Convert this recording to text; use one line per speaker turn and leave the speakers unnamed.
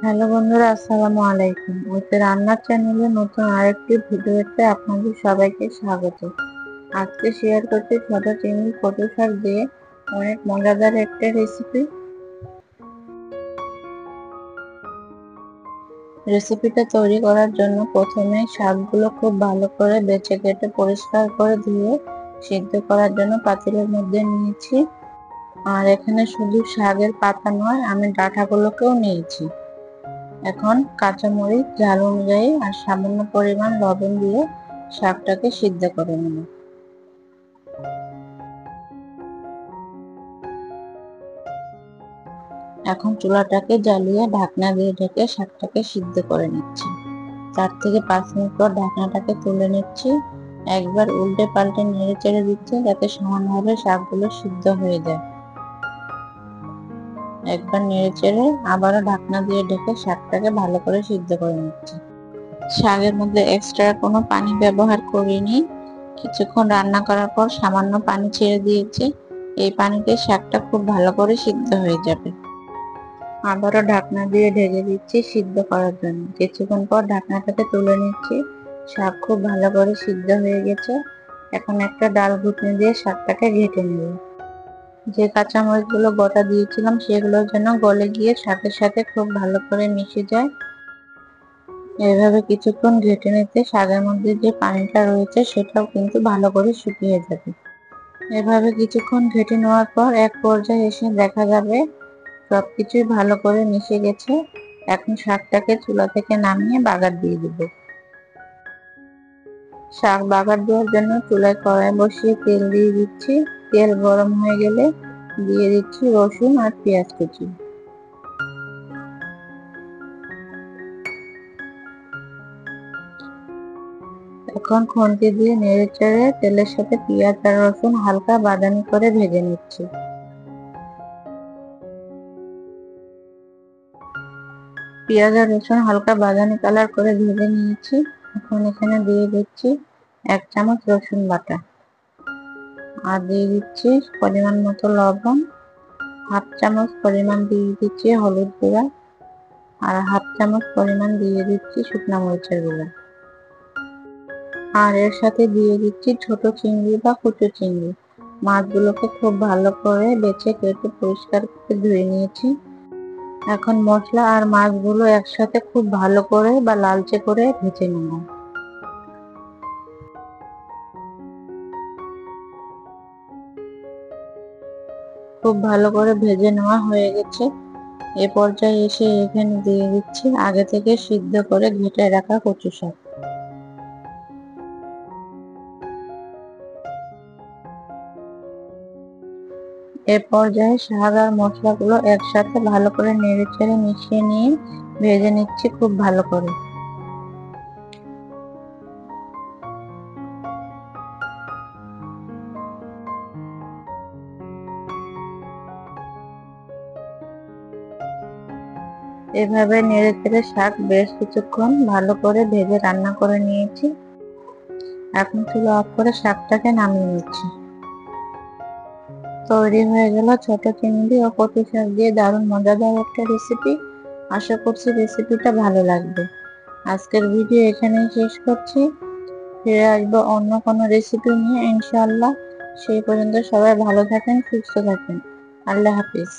Hello বন্ধুরা, আসসালামু আলাইকুম। ওতে রান্নার চ্যানেলে নতুন আরেকটি ভিডিওতে আপনাদের সবাইকে স্বাগত। আজকে শেয়ার করছি ছোট চিংড়ি কচু শাক দিয়ে অনেক মজাদার একটা রেসিপিটা তৈরি করার জন্য প্রথমে শাকগুলো খুব ভালো করে বেছে কেটে পরিষ্কার করে ধুয়ে সিদ্ধ করার জন্য পাতিলের মধ্যে নিয়েছি। আর এখানে শুধু শাকের পাতা নয়, আমি ডাঁটাগুলোকেও নিয়েছি। এখন কাঁচামরিচ ঝাল অনুযায়ী আর সামান্য পরিমাণ লবণ দিয়ে শাকটাকে সিদ্ধ করে নেব। এখন চুলাটাকে জ্বালিয়ে ঢাকনা দিয়ে ঢেকে শাকটাকে সিদ্ধ করে নিচ্ছি। 4 থেকে 5 মিনিট পর ঢাকনাটাকে তুলে নিচ্ছি। একবার উল্টে পাল্টে নেড়ে চেড়ে দিচ্ছি যাতে সমানভাবে শাকগুলো সিদ্ধ হয়ে যায়। একবার নেড়ে চেড়ে আবারও ঢাকনা দিয়ে ঢেকে শাকটাকে ভালো করে সিদ্ধ করে নিচ্ছি। শাকের মধ্যে এক্সট্রা কোনো পানি ব্যবহার করিনি। কিছুক্ষণ রান্না করার পর সামান্য পানি ছেড়ে দিয়েছি। এই পানিতে শাকটা খুব ভালো করে সিদ্ধ হয়ে যাবে। আবারও ঢাকনা দিয়ে ঢেকে দিচ্ছি সিদ্ধ করার জন্য। কিছুক্ষণ পর ঢাকনাটাকে তুলে নিচ্ছি। শাক খুব ভালো করে সিদ্ধ হয়ে গেছে। এখন একটা ডাল ঘুটনি দিয়ে শাকটাকে ঘেঁটে নেব। যে কাঁচামরিচগুলো গোটা দিয়েছিলাম সেগুলো যেন গলে গিয়ে শাকের সাথে খুব ভালো করে মিশে যায়। এভাবে কিছুক্ষণ ঘেঁটে নিতে শাকের মধ্যে যে পানিটা রয়েছে সেটাও কিন্তু ভালো করে শুকিয়ে যাবে। এভাবে কিছুক্ষণ ঘেঁটে নেওয়ার পর এক পর্যায়ে এসে দেখা যাবে সবকিছুই ভালো করে মিশে গেছে। এখন শাকটাকে চুলা থেকে নামিয়ে বাগার দিয়ে দেব। শাক বাগার দেওয়ার জন্য চুলায় কড়াই বসিয়ে তেল দিয়ে দিচ্ছি। তেল গরম হয়ে গেলে দিয়ে দিচ্ছি রসুন আর পেঁয়াজ কুচি। এখন খুন্তি দিয়ে নেড়ে চেড়ে তেলের সাথে পেঁয়াজ আর রসুন হালকা বাদামি করে ভেজে নিচ্ছি। পেঁয়াজ আর রসুন হালকা বাদামি কালার করে ভেজে নিয়েছি। এখন এখানে দিয়ে দিচ্ছি 1 চামচ রসুন বাটা আর দিয়ে দিচ্ছি পরিমাণ মতো লবণ। 1/2 চামচ পরিমাণ দিয়ে দিচ্ছি হলুদ গুঁড়া আর 1/2 চামচ পরিমাণ দিয়ে দিচ্ছি শুকনো মরিচের গুঁড়া। আর এর সাথে দিয়ে দিচ্ছি ছোট চিংড়ি বা কুচো চিংড়ি। মাছগুলোকে খুব ভালো করে বেছে কেটে পরিষ্কার করে ধুয়ে নিয়েছি। এখন মশলা আর মাছগুলো একসাথে খুব ভালো করে বা লালচে করে ভেজে নেব। খুব ভালো করে ভেজে নেওয়া হয়ে গেছে। এ পর্যায়ে এসে এখানে দিয়ে দিচ্ছি আগে থেকে সিদ্ধ করে ঘেঁটে রাখা কচু শাক। এ পর্যায়ে শাক আর মশলাগুলো একসাথে ভালো করে নেড়ে চেড়ে মিশিয়ে নিয়ে ভেজে নিচ্ছি খুব ভালো করে। এভাবে নেড়ে চেড়ে শাক বেশ কিছুক্ষণ ভালো করে ভেজে রান্না করে নিয়েছি। এখন চুলা অফ করে শাকটাকে নামিয়ে নিচ্ছি। তৈরি হয়ে গেল ছোট চিংড়ি ও কচু শাক দিয়ে দারুণ মজাদার একটা রেসিপি। আশা করছি রেসিপিটা ভালো লাগবে। আজকের ভিডিও এখানেই শেষ করছি। ফিরে আসবো অন্য কোনো রেসিপি নিয়ে ইনশাআল্লাহ। সেই পর্যন্ত সবাই ভালো থাকেন, সুস্থ থাকেন। আল্লাহ হাফিজ।